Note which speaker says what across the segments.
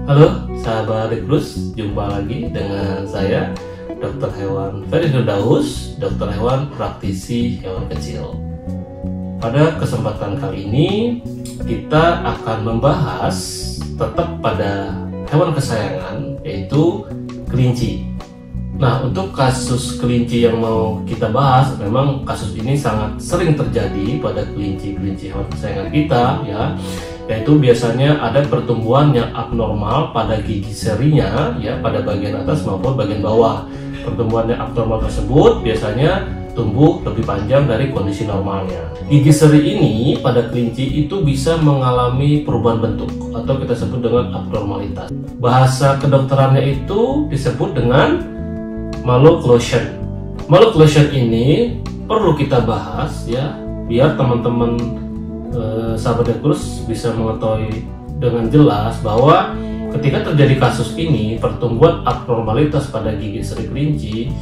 Speaker 1: Halo sahabat Rekrus, jumpa lagi dengan saya Dr. Hewan Ferry Firdaus, dokter hewan praktisi hewan kecil. Pada kesempatan kali ini kita akan membahas tetap pada hewan kesayangan, yaitu kelinci. Nah, untuk kasus kelinci yang mau kita bahas, memang kasus ini sangat sering terjadi pada kelinci-kelinci hewan kesayangan kita, ya, yaitu biasanya ada pertumbuhan yang abnormal pada gigi serinya, ya, pada bagian atas maupun bagian bawah. Pertumbuhan yang abnormal tersebut biasanya tumbuh lebih panjang dari kondisi normalnya. Gigi seri ini pada kelinci itu bisa mengalami perubahan bentuk atau kita sebut dengan abnormalitas. Bahasa kedokterannya itu disebut dengan malocclusion. Malocclusion ini perlu kita bahas, ya, biar teman-teman sahabat Rekrus bisa mengetahui dengan jelas bahwa ketika terjadi kasus ini, pertumbuhan abnormalitas pada gigi seri kelinci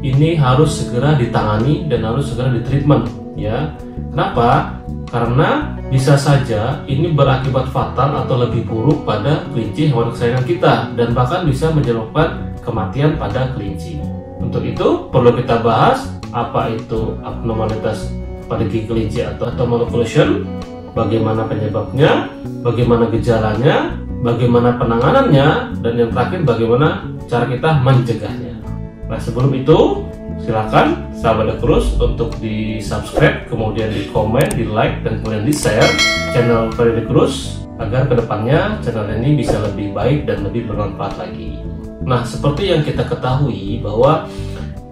Speaker 1: ini harus segera ditangani dan harus segera ditreatment, ya. Kenapa? Karena bisa saja ini berakibat fatal atau lebih buruk pada kelinci hewan kesayangan kita dan bahkan bisa menyebabkan kematian pada kelinci. Untuk itu perlu kita bahas apa itu abnormalitas pada gigi kelinci atau malocclusion, bagaimana penyebabnya, bagaimana gejalanya, bagaimana penanganannya, dan yang terakhir bagaimana cara kita mencegahnya. Nah, sebelum itu silakan sahabat Rekrus untuk di subscribe, kemudian di komen, di like, dan kemudian di share channel Ferry Rekrus agar kedepannya channel ini bisa lebih baik dan lebih bermanfaat lagi. Nah, seperti yang kita ketahui bahwa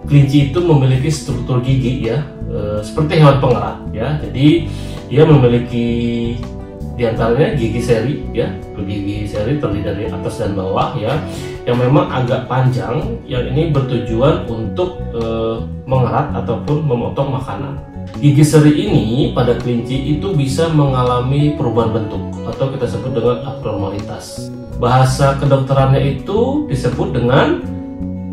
Speaker 1: kelinci itu memiliki struktur gigi, ya, seperti hewan pengerat, ya. Jadi dia memiliki diantaranya gigi seri, ya, gigi seri terdiri dari atas dan bawah, ya, yang memang agak panjang, yang ini bertujuan untuk mengerat ataupun memotong makanan. Gigi seri ini pada kelinci itu bisa mengalami perubahan bentuk atau kita sebut dengan abnormalitas. Bahasa kedokterannya itu disebut dengan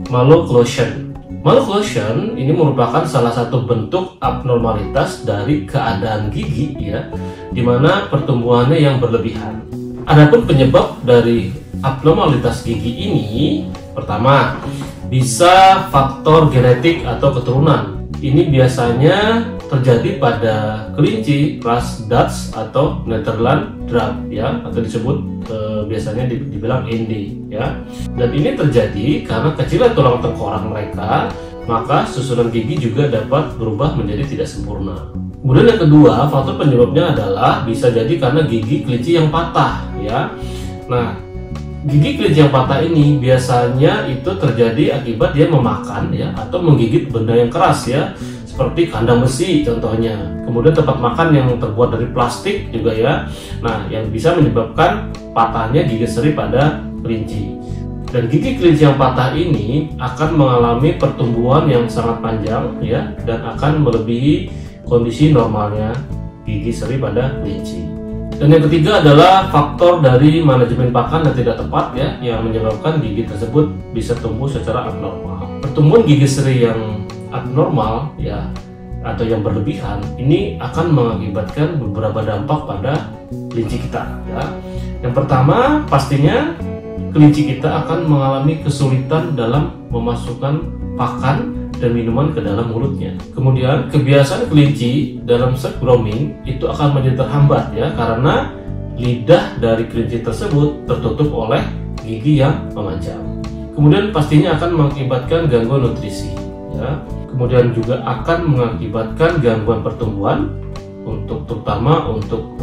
Speaker 1: malocclusion. Malocclusion ini merupakan salah satu bentuk abnormalitas dari keadaan gigi, ya, di mana pertumbuhannya yang berlebihan. Adapun penyebab dari abnormalitas gigi ini, pertama, bisa faktor genetik atau keturunan. Ini biasanya terjadi pada kelinci ras Dutch atau Netherland Drab, ya, atau disebut biasanya dibilang Indi, ya. Dan ini terjadi karena kecilnya tulang tengkorak mereka, maka susunan gigi juga dapat berubah menjadi tidak sempurna. Kemudian yang kedua, faktor penyebabnya adalah bisa jadi karena gigi kelinci yang patah, ya. Nah, gigi kelinci yang patah ini biasanya itu terjadi akibat dia memakan, ya, atau menggigit benda yang keras, ya, seperti kandang besi contohnya. Kemudian tempat makan yang terbuat dari plastik juga, ya. Nah, yang bisa menyebabkan patahnya gigi seri pada kelinci. Dan gigi kelinci yang patah ini akan mengalami pertumbuhan yang sangat panjang, ya, dan akan melebihi kondisi normalnya gigi seri pada kelinci. Dan yang ketiga adalah faktor dari manajemen pakan yang tidak tepat, ya, yang menyebabkan gigi tersebut bisa tumbuh secara abnormal. Pertumbuhan gigi seri yang abnormal, ya, atau yang berlebihan ini akan mengakibatkan beberapa dampak pada kelinci kita, ya. Yang pertama, pastinya kelinci kita akan mengalami kesulitan dalam memasukkan pakan dan minuman ke dalam mulutnya. Kemudian kebiasaan kelinci dalam self grooming itu akan menjadi terhambat, ya, karena lidah dari kelinci tersebut tertutup oleh gigi yang memanjang. Kemudian pastinya akan mengakibatkan gangguan nutrisi, ya. Kemudian juga akan mengakibatkan gangguan pertumbuhan terutama untuk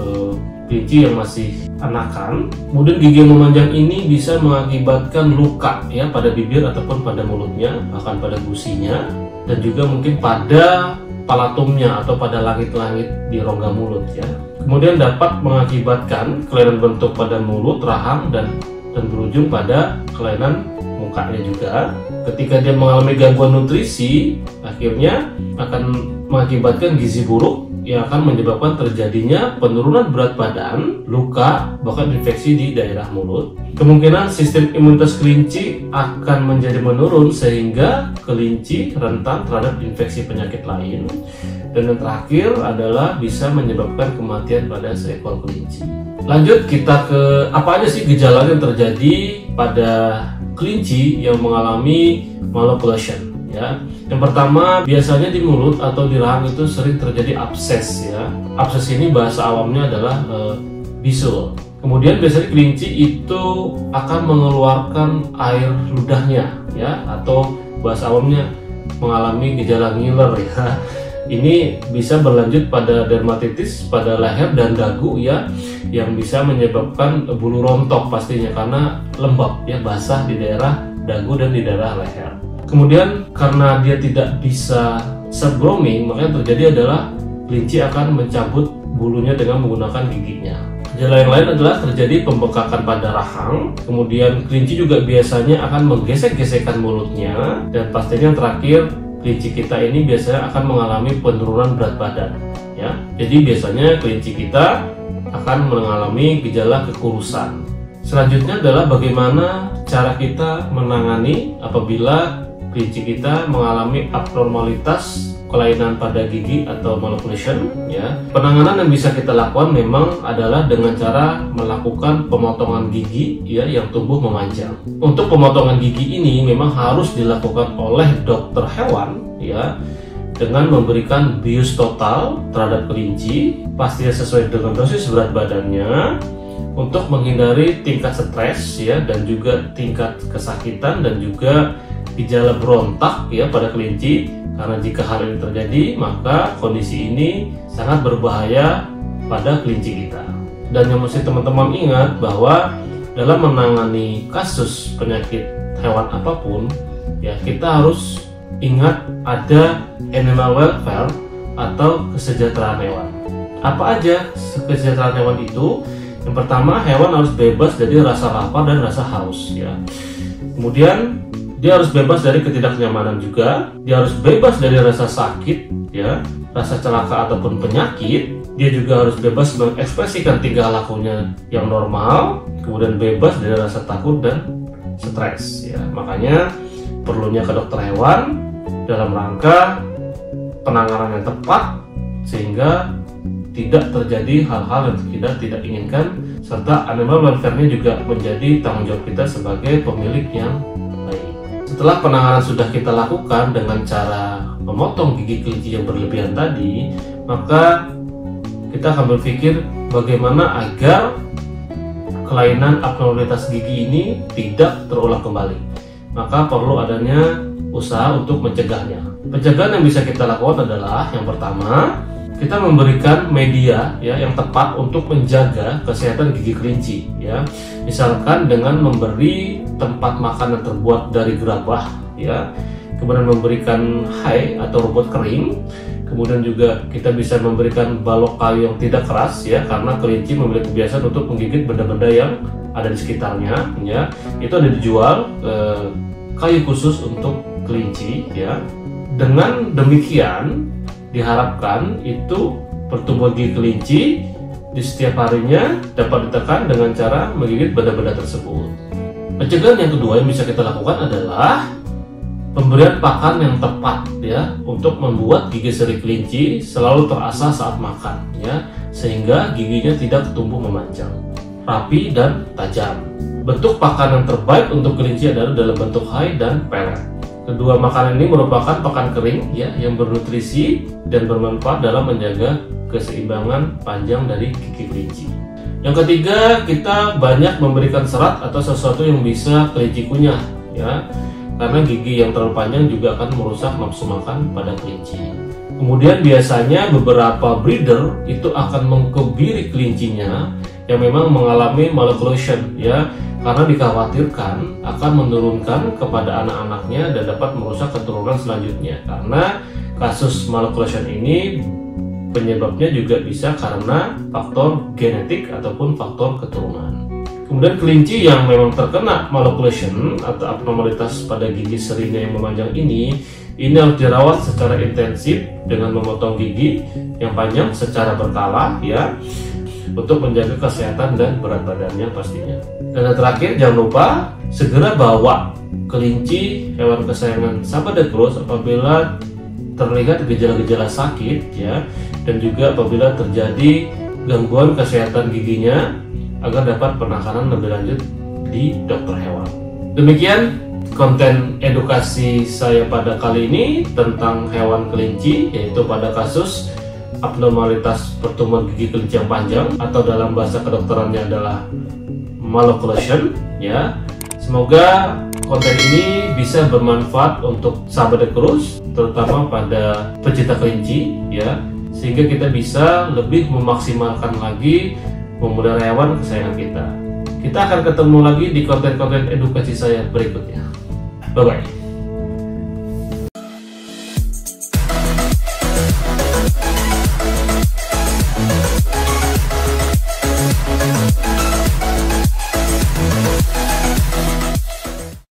Speaker 1: kelinci yang masih anakan. Kemudian gigi yang memanjang ini bisa mengakibatkan luka, ya, pada bibir ataupun pada mulutnya, bahkan pada gusinya, dan juga mungkin pada palatumnya atau pada langit-langit di rongga mulut, ya. Kemudian dapat mengakibatkan kelainan bentuk pada mulut, rahang, dan berujung pada kelainan mukanya juga. Ketika dia mengalami gangguan nutrisi, akhirnya akan mengakibatkan gizi buruk yang akan menyebabkan terjadinya penurunan berat badan, luka, bahkan infeksi di daerah mulut. Kemungkinan sistem imunitas kelinci akan menjadi menurun sehingga kelinci rentan terhadap infeksi penyakit lain. Dan yang terakhir adalah bisa menyebabkan kematian pada seekor kelinci. Lanjut kita ke apa aja sih gejala yang terjadi pada kelinci yang mengalami malocclusion ya. Yang pertama, biasanya di mulut atau di rahang itu sering terjadi abses ya. Abses ini bahasa awamnya adalah bisul. Kemudian biasanya kelinci itu akan mengeluarkan air ludahnya ya, atau bahasa awamnya mengalami gejala ngiler ya. Ini bisa berlanjut pada dermatitis pada leher dan dagu ya, yang bisa menyebabkan bulu rontok pastinya karena lembab ya, basah di daerah dagu dan di daerah leher. Kemudian karena dia tidak bisa self-grooming, makanya terjadi adalah kelinci akan mencabut bulunya dengan menggunakan giginya. Gejala yang lain adalah terjadi pembekakan pada rahang. Kemudian kelinci juga biasanya akan menggesek-gesekkan mulutnya, dan pastinya yang terakhir, kelinci kita ini biasanya akan mengalami penurunan berat badan ya. Jadi biasanya kelinci kita akan mengalami gejala kekurusan. Selanjutnya adalah bagaimana cara kita menangani apabila kelinci kita mengalami abnormalitas kelainan pada gigi atau malocclusion ya. Penanganan yang bisa kita lakukan memang adalah dengan cara melakukan pemotongan gigi ya yang tumbuh memanjang. Untuk pemotongan gigi ini memang harus dilakukan oleh dokter hewan ya, dengan memberikan bius total terhadap kelinci, pastinya sesuai dengan dosis berat badannya, untuk menghindari tingkat stres ya, dan juga tingkat kesakitan dan juga gejala berontak ya pada kelinci. Karena jika hal ini terjadi, maka kondisi ini sangat berbahaya pada kelinci kita. Dan yang mesti teman-teman ingat bahwa dalam menangani kasus penyakit hewan apapun ya, kita harus ingat ada animal welfare atau kesejahteraan hewan. Apa aja kesejahteraan hewan itu? Yang pertama, hewan harus bebas dari rasa lapar dan rasa haus ya. Kemudian dia harus bebas dari ketidaknyamanan juga. Dia harus bebas dari rasa sakit ya, rasa celaka ataupun penyakit. Dia juga harus bebas mengekspresikan tingkah lakunya yang normal. Kemudian bebas dari rasa takut dan stres ya. Makanya perlunya ke dokter hewan dalam rangka penanganan yang tepat, sehingga tidak terjadi hal-hal yang kita tidak inginkan, serta animal welfare-nya juga menjadi tanggung jawab kita sebagai pemilik yang baik. Setelah penanganan sudah kita lakukan dengan cara memotong gigi kelinci yang berlebihan tadi, maka kita akan berpikir bagaimana agar kelainan abnormalitas gigi ini tidak terulang kembali. Maka perlu adanya usaha untuk mencegahnya. Pencegahan yang bisa kita lakukan adalah yang pertama, kita memberikan media ya yang tepat untuk menjaga kesehatan gigi kelinci ya. Misalkan dengan memberi tempat makan yang terbuat dari gerabah ya, kemudian memberikan hay atau rumput kering. Kemudian juga kita bisa memberikan balok kayu yang tidak keras ya, karena kelinci memiliki kebiasaan untuk menggigit benda-benda yang ada di sekitarnya ya. Itu ada dijual kayu khusus untuk kelinci ya. Dengan demikian diharapkan itu pertumbuhan gigi kelinci di setiap harinya dapat ditekan dengan cara menggigit benda-benda tersebut. Pencegahan yang kedua yang bisa kita lakukan adalah pemberian pakan yang tepat ya, untuk membuat gigi seri kelinci selalu terasa saat makan ya, sehingga giginya tidak tumbuh memanjang, rapi dan tajam. Bentuk pakan yang terbaik untuk kelinci adalah dalam bentuk hay dan pelet. Kedua makanan ini merupakan pakan kering ya, yang bernutrisi dan bermanfaat dalam menjaga keseimbangan panjang dari gigi kelinci. Yang ketiga, kita banyak memberikan serat atau sesuatu yang bisa kelinci kunyah ya, karena gigi yang terlalu panjang juga akan merusak nafsu makan pada kelinci. Kemudian biasanya beberapa breeder itu akan mengkebiri kelincinya yang memang mengalami malocclusion ya, karena dikhawatirkan akan menurunkan kepada anak-anaknya dan dapat merusak keturunan selanjutnya. Karena kasus malocclusion ini penyebabnya juga bisa karena faktor genetik ataupun faktor keturunan. Kemudian kelinci yang memang terkena malocclusion atau abnormalitas pada gigi serinya yang memanjang ini harus dirawat secara intensif dengan memotong gigi yang panjang secara berkala ya, untuk menjaga kesehatan dan berat badannya pastinya. Dan yang terakhir, jangan lupa segera bawa kelinci hewan kesayangan sahabat The Crows apabila terlihat gejala-gejala sakit ya, dan juga apabila terjadi gangguan kesehatan giginya agar dapat penanganan lebih lanjut di dokter hewan. Demikian konten edukasi saya pada kali ini tentang hewan kelinci, yaitu pada kasus abnormalitas pertumbuhan gigi kelinci yang panjang atau dalam bahasa kedokterannya adalah malocclusion ya. Semoga konten ini bisa bermanfaat untuk sahabat Dekrus, terutama pada pecinta kelinci ya, sehingga kita bisa lebih memaksimalkan lagi memelihara hewan kesayangan kita. Kita akan ketemu lagi di konten-konten edukasi saya berikutnya. Bye bye.